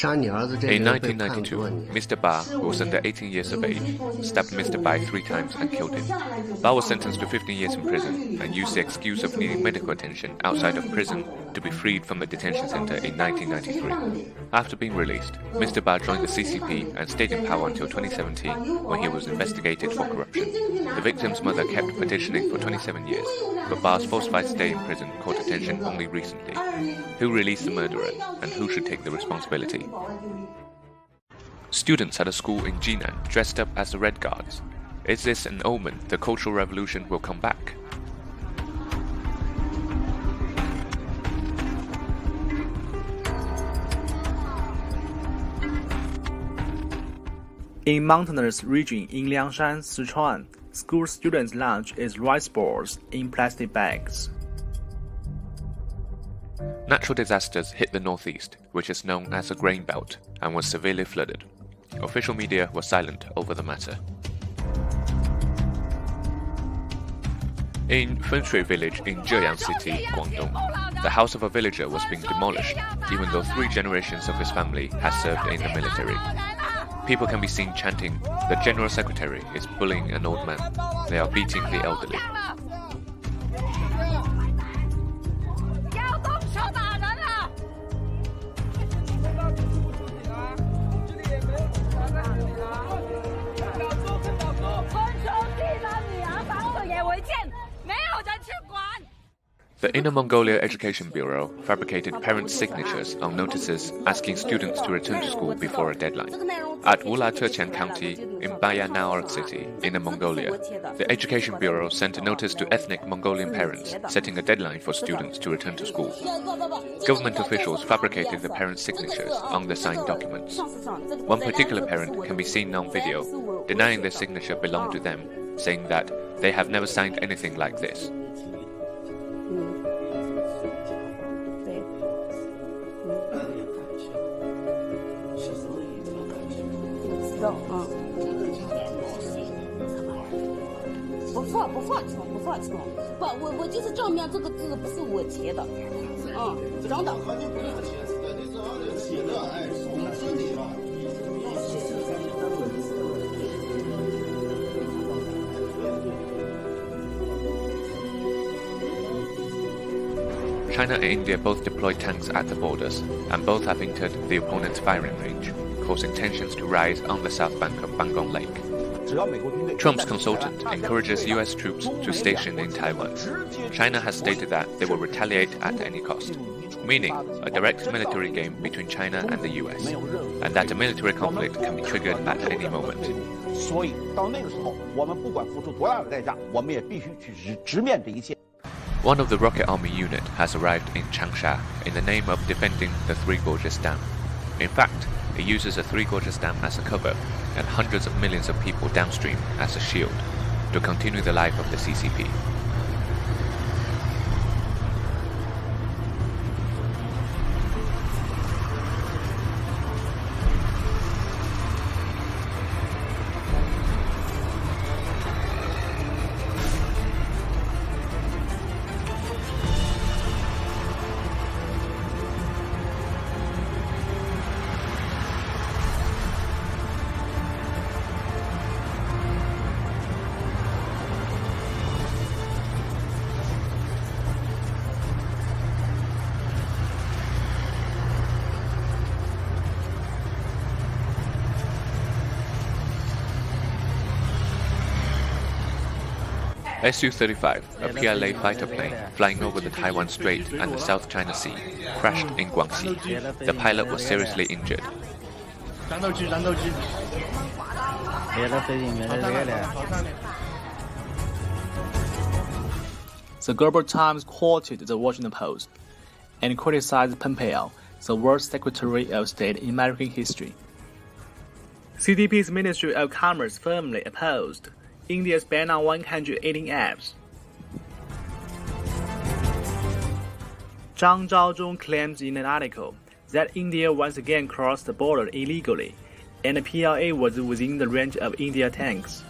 In 1992, Mr. Ba, who was under 18 years of age, stabbed Mr. Bai 3 times and killed him. Ba was sentenced to 15 years in prison and used the excuse of needing medical attention outside of prison to be freed from the detention center in 1993. After being released, Mr. Ba joined the CCP and stayed in power until 2017 when he was investigated for corruption. The victim's mother kept petitioning for 27 years, but Ba's falsified stay in prison caught attention only recently. Who released the murderer and who should take the responsibility? Students at a school in Jinan dressed up as the Red Guards. Is this an omen the Cultural Revolution will come back? In mountainous region in Liangshan, Sichuan, school students' lunch is rice balls in plastic bags. Natural disasters hit the northeast, which is known as a grain belt, and was severely flooded. Official media was silent over the matter. In Fenshui village in Zhejiang City, Guangdong, the house of a villager was being demolished, even though 3 generations of his family had served in the military. People can be seen chanting, "The General Secretary is bullying an old man. They are beating the elderly." The Inner Mongolia Education Bureau fabricated parents' signatures on notices asking students to return to school before a deadline. At Wulacheqian County in Bayanaor City, Inner Mongolia, the Education Bureau sent a notice to ethnic Mongolian parents setting a deadline for students to return to school. Government officials fabricated the parents' signatures on the signed documents. One particular parent can be seen on video denying their signature belonged to them, saying that they have never signed anything like this. China and India both deployed tanks at the borders, and both have entered the opponent's firing range, causing tensions to rise on the south bank of Bangong Lake. Trump's consultant encourages US troops to station in Taiwan. China has stated that they will retaliate at any cost, meaning a direct military game between China and the US, and that a military conflict can be triggered at any moment. One of the Rocket Army unit has arrived in Changsha in the name of defending the Three Gorges Dam. In fact, it uses the Three Gorges Dam as a cover and hundreds of millions of people downstream as a shield to continue the life of the CCP. Su-35, a PLA fighter plane flying over the Taiwan Strait and the South China Sea, crashed in Guangxi. The pilot was seriously injured. The Global Times quoted the Washington Post and criticized Pompeo, the worst Secretary of State in American history. CDP's Ministry of Commerce firmly opposed India's ban on 118 apps. Zhang Zhaozhong claims in an article that India once again crossed the border illegally, and the PLA was within the range of India tanks.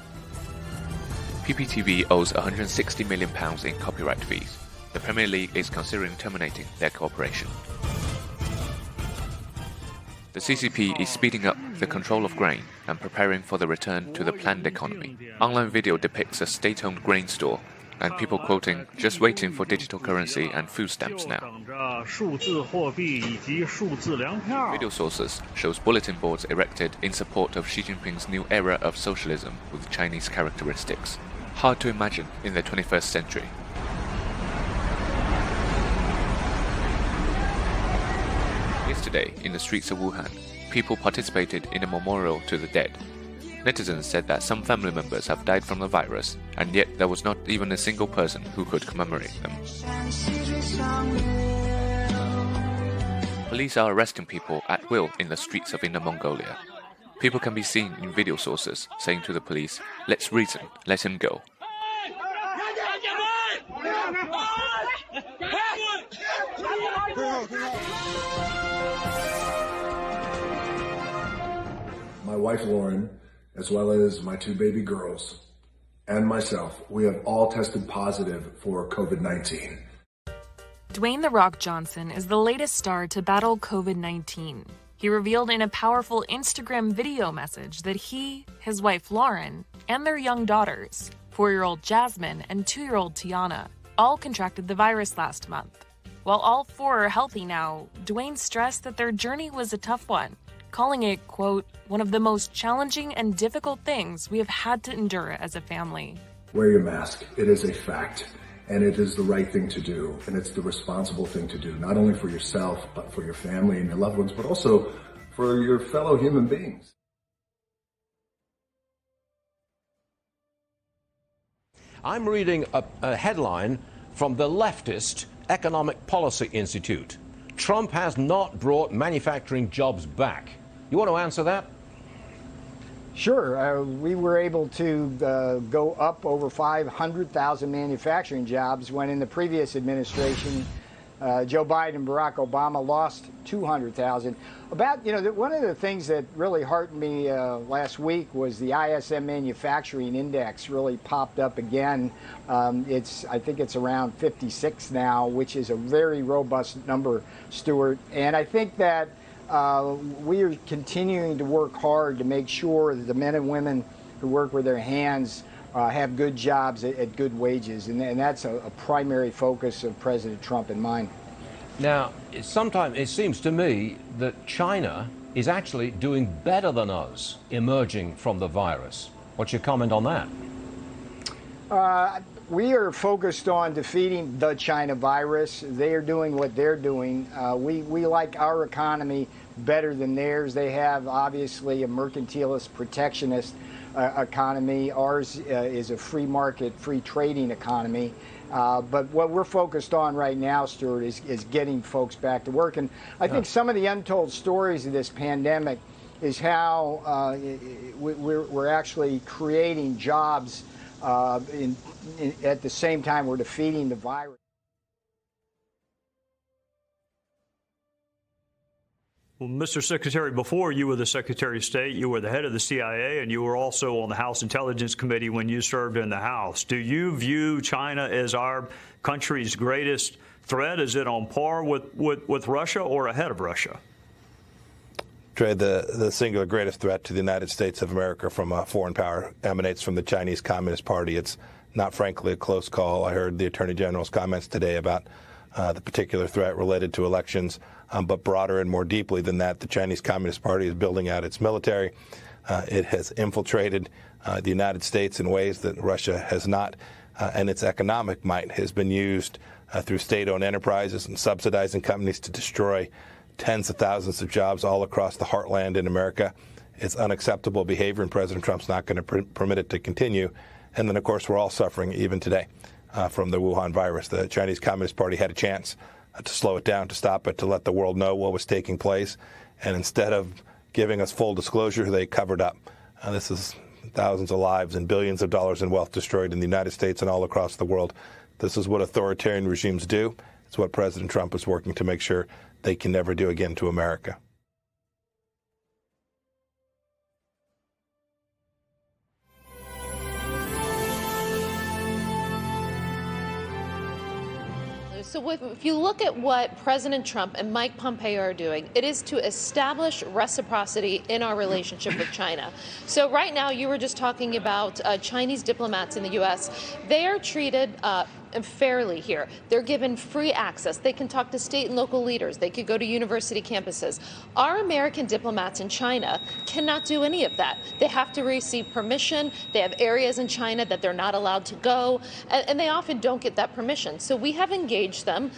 PPTV owes £160 million in copyright fees. The Premier League is considering terminating their cooperation. The CCP is speeding up the control of grain and preparing for the return to the planned economy. Online video depicts a state-owned grain store and people quoting, "Just waiting for digital currency and food stamps now." Video sources shows bulletin boards erected in support of Xi Jinping's new era of socialism with Chinese characteristics. Hard to imagine in the 21st century. Yesterday, in the streets of Wuhan, people participated in a memorial to the dead. Netizens said that some family members have died from the virus, and yet there was not even a single person who could commemorate them. Police are arresting people at will in the streets of Inner Mongolia. People can be seen in video sources saying to the police, "Let's reason, let him go." My wife Lauren, as well as my two baby girls, and myself, we have all tested positive for COVID-19. Dwayne "The Rock" Johnson is the latest star to battle COVID-19. He revealed in a powerful Instagram video message that he, his wife Lauren, and their young daughters, 4-year-old Jasmine and 2-year-old Tiana, all contracted the virus last month. While all 4 are healthy now, Dwayne stressed that their journey was a tough one, calling it, quote, "one of the most challenging and difficult things we have had to endure as a family." Wear your mask. It is a fact, and it is the right thing to do, and it's the responsible thing to do, not only for yourself, but for your family and your loved ones, but also for your fellow human beings. I'm reading a headline from the leftist Economic Policy Institute. Trump has not brought manufacturing jobs back. You want to answer that? Sure. We were able to go up over 500,000 manufacturing jobs when in the previous administration, Joe Biden and Barack Obama lost 200,000. One of the things that really heartened me last week was the ISM Manufacturing Index really popped up again. I think it's around 56 now, which is a very robust number, Stuart. And I think that we are continuing to work hard to make sure that the men and women who work with their hands have good jobs at good wages, and that's a primary focus of President Trump and mine. Now, sometimes it seems to me that China is actually doing better than us emerging from the virus. What's your comment on that? We are focused on defeating the China virus. They are doing what they're doing. We like our economy better than theirs. They have, obviously, a mercantilist, protectionist economy. Ours is a free market, free trading economy. But what we're focused on right now, Stuart, is getting folks back to work. And I think some of the untold stories of this pandemic is how we're actually creating jobs at the same time we're defeating the virus. Well, Mr. Secretary, before you were the Secretary of State, you were the head of the CIA, and you were also on the House Intelligence Committee when you served in the House. Do you view China as our country's greatest threat? Is it on par with Russia or ahead of Russia? Trey, the singular greatest threat to the United States of America from a foreign power emanates from the Chinese Communist Party. It's not, frankly, a close call. I heard the Attorney General's comments today about the particular threat related to elections, but broader and more deeply than that, the Chinese Communist Party is building out its military. It has infiltrated the United States in ways that Russia has not, and its economic might has been used through state-owned enterprises and subsidizing companies to destroy tens of thousands of jobs all across the heartland in America. It's unacceptable behavior, and President Trump's not going to permit it to continue. And then, of course, we're all suffering even today from the Wuhan virus. The Chinese Communist Party had a chance to slow it down, to stop it, to let the world know what was taking place. And instead of giving us full disclosure, they covered up. This is thousands of lives and billions of dollars in wealth destroyed in the United States and all across the world. This is what authoritarian regimes do. It's what President Trump is working to make sure they can never do again to America. So if you look at what President Trump and Mike Pompeo are doing, it is to establish reciprocity in our relationship with China. So right now, you were just talking about Chinese diplomats in the U.S. They are treated fairly here. They're given free access. They can talk to state and local leaders. They could go to university campuses. Our American diplomats in China cannot do any of that. They have to receive permission. They have areas in China that they're not allowed to go, and they often don't get that permission. So we have engaged them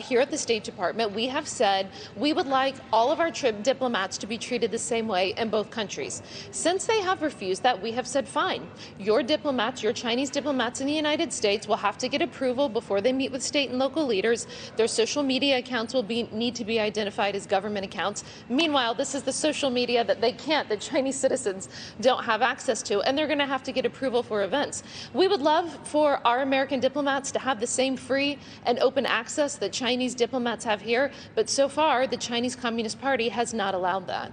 here at the State Department. We have said we would like all of our diplomats to be treated the same way in both countries. Since they have refused that, we have said, fine, your diplomats, your Chinese diplomats in the United States will have to get approval before they meet with state and local leaders. Their social media accounts will need to be identified as government accounts. Meanwhile, this is the social media that that Chinese citizens don't have access to, and they're going to have to get approval for events. We would love for our American diplomats to have the same free and open access that Chinese diplomats have here, but so far, the Chinese Communist Party has not allowed that.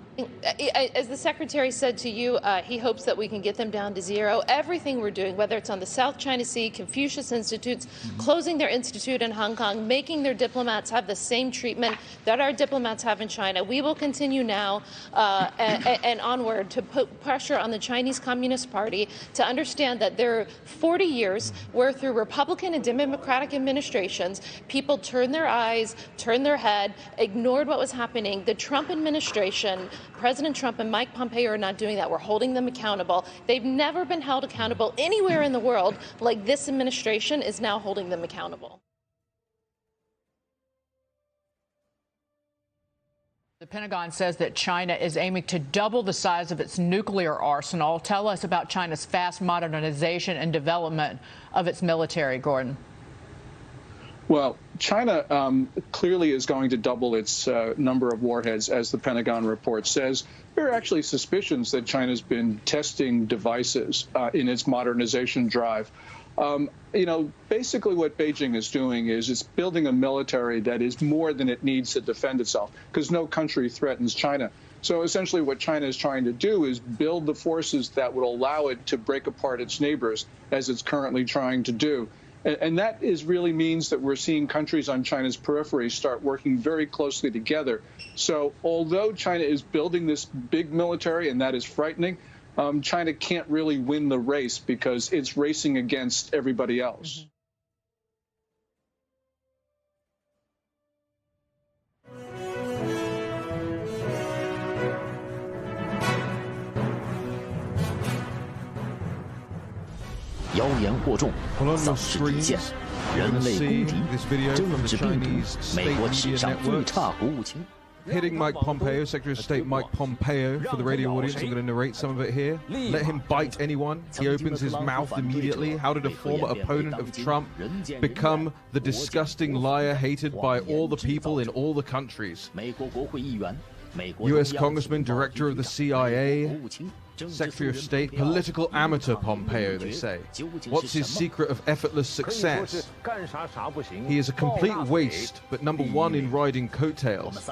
As the Secretary said to you, he hopes that we can get them down to zero. Everything we're doing, whether it's on the South China Sea, Confucius Institutes, closing their institute in Hong Kong, making their diplomats have the same treatment that our diplomats have in China. We will continue now and onward to put pressure on the Chinese Communist Party to understand that there are 40 years where through Republican and Democratic administrations, people turned their eyes, turned their head, ignored what was happening. The Trump administration, President Trump and Mike Pompeo are not doing that. We're holding them accountable. They've never been held accountable anywhere in the world like this administration is now holding them accountable. The Pentagon says that China is aiming to double the size of its nuclear arsenal. Tell us about China's fast modernization and development of its military, Gordon. Well, China clearly is going to double its number of warheads, as the Pentagon report says. There are actually suspicions that China's been testing devices in its modernization drive. Basically what Beijing is doing is it's building a military that is more than it needs to defend itself, because no country threatens China. So essentially what China is trying to do is build the forces that would allow it to break apart its neighbors, as it's currently trying to do. And that really means that we're seeing countries on China's periphery start working very closely together. So although China is building this big military, and that is frightening, China can't really win the race because it's racing against everybody else. On your screens, you're going to see this video from the Chinese state media networks hitting Mike Pompeo, Secretary of State Mike Pompeo. For the radio audience, I'm going to narrate some of it here. Let him bite anyone. He opens his mouth immediately. How did a former opponent of Trump become the disgusting liar hated by all the people in all the countries? U.S. Congressman, Director of the CIA, Secretary of State, political amateur Pompeo, they say. What's his secret of effortless success? He is a complete waste, but number one in riding coattails.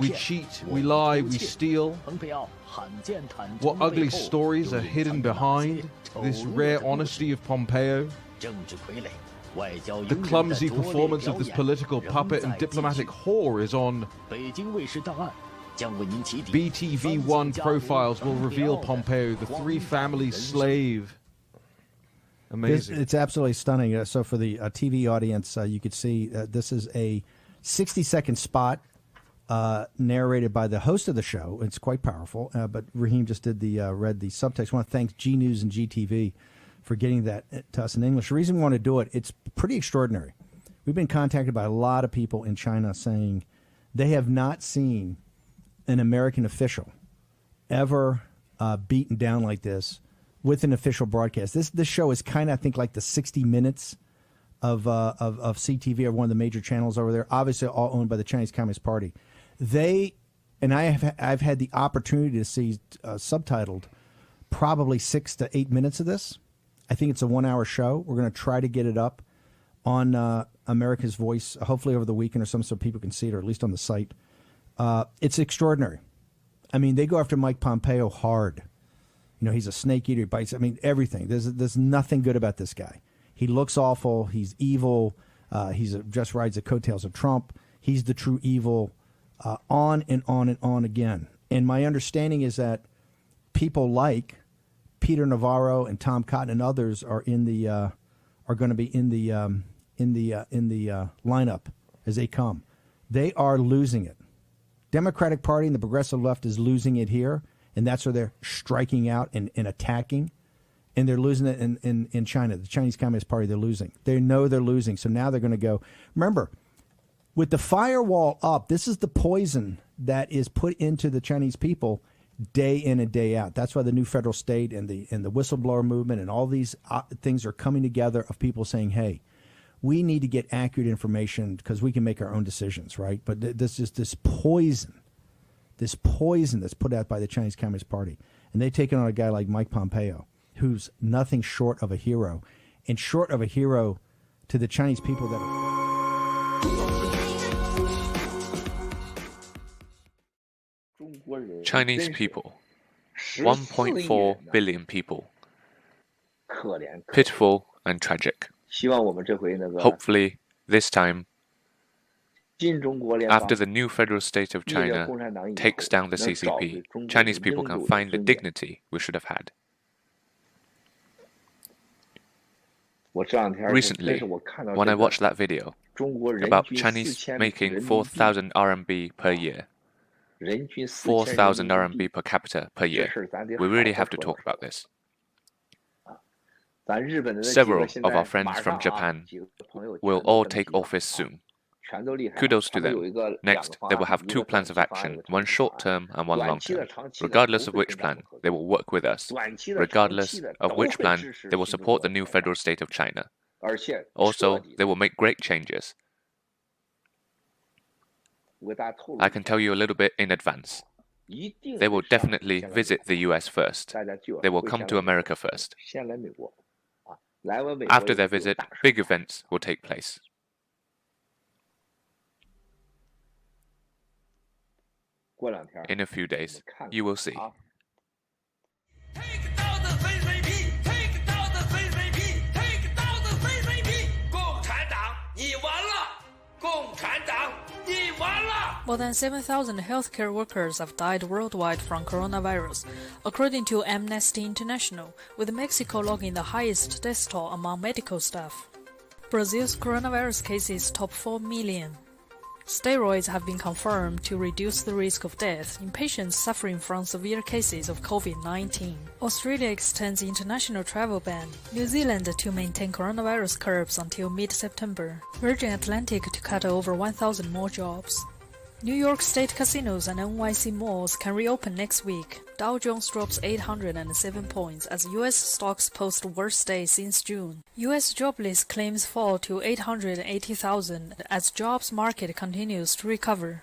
We cheat, we lie, we steal. What ugly stories are hidden behind this rare honesty of Pompeo? The clumsy performance of this political puppet and diplomatic whore is on. BTV1 profiles will reveal Pompeo, the three-family slave. Amazing. It's absolutely stunning. So for the TV audience, you could see this is a 60-second spot narrated by the host of the show. It's quite powerful. But Raheem just did read the subtext. I want to thank G News and GTV for getting that to us in English. The reason we want to do it, it's pretty extraordinary. We've been contacted by a lot of people in China saying they have not seen an American official ever beaten down like this with an official broadcast. This show is kind of, I think, like the 60 Minutes of CTV, or one of the major channels over there, obviously all owned by the Chinese Communist Party. I've had the opportunity to see subtitled probably 6 to 8 minutes of this. I think it's a 1-hour show. We're going to try to get it up on America's Voice, hopefully over the weekend or something, so people can see it, or at least on the site. It's extraordinary. I mean, they go after Mike Pompeo hard. You know, he's a snake eater, he bites. I mean, everything. There's nothing good about this guy. He looks awful. He's evil. Just rides the coattails of Trump. He's the true evil. On and on and on again. And my understanding is that people like Peter Navarro and Tom Cotton and others are going to be in the lineup as they come. They are losing it. Democratic Party and the progressive left is losing it here, and that's where they're striking out and attacking. And they're losing it in China. The Chinese Communist Party, they're losing. They know they're losing. So now they're going to go. Remember, with the firewall up, this is the poison that is put into the Chinese people day in and day out. That's why the new federal state and the whistleblower movement and all these things are coming together of people saying, hey, we need to get accurate information because we can make our own decisions, right? But this is this poison that's put out by the Chinese Communist Party. And they've taken on a guy like Mike Pompeo, who's nothing short of a hero, and short of a hero to the Chinese people that are... Chinese people, 1.4 billion people. Pitiful and tragic. Hopefully, this time, after the new federal state of China takes down the CCP, Chinese people can find the dignity we should have had. Recently, when I watched that video about Chinese making 4,000 RMB per year, 4,000 RMB per capita per year, we really have to talk about this. Several of our friends from Japan will all take office soon. Kudos to them. Next, they will have two plans of action, one short-term and one long-term. Regardless of which plan, they will work with us. Regardless of which plan, they will support the new federal state of China. Also, they will make great changes. I can tell you a little bit in advance. They will definitely visit the US first. They will come to America first. After their visit, big events will take place. In a few days, you will see. More than 7,000 healthcare workers have died worldwide from coronavirus, according to Amnesty International, with Mexico logging the highest death toll among medical staff. Brazil's coronavirus cases top 4 million. Steroids have been confirmed to reduce the risk of death in patients suffering from severe cases of COVID-19. Australia extends international travel ban. New Zealand to maintain coronavirus curbs until mid-September. Virgin Atlantic to cut over 1,000 more jobs. New York State casinos and NYC malls can reopen next week. Dow Jones drops 807 points as U.S. stocks post worst day since June. U.S. jobless claims fall to 880,000 as jobs market continues to recover.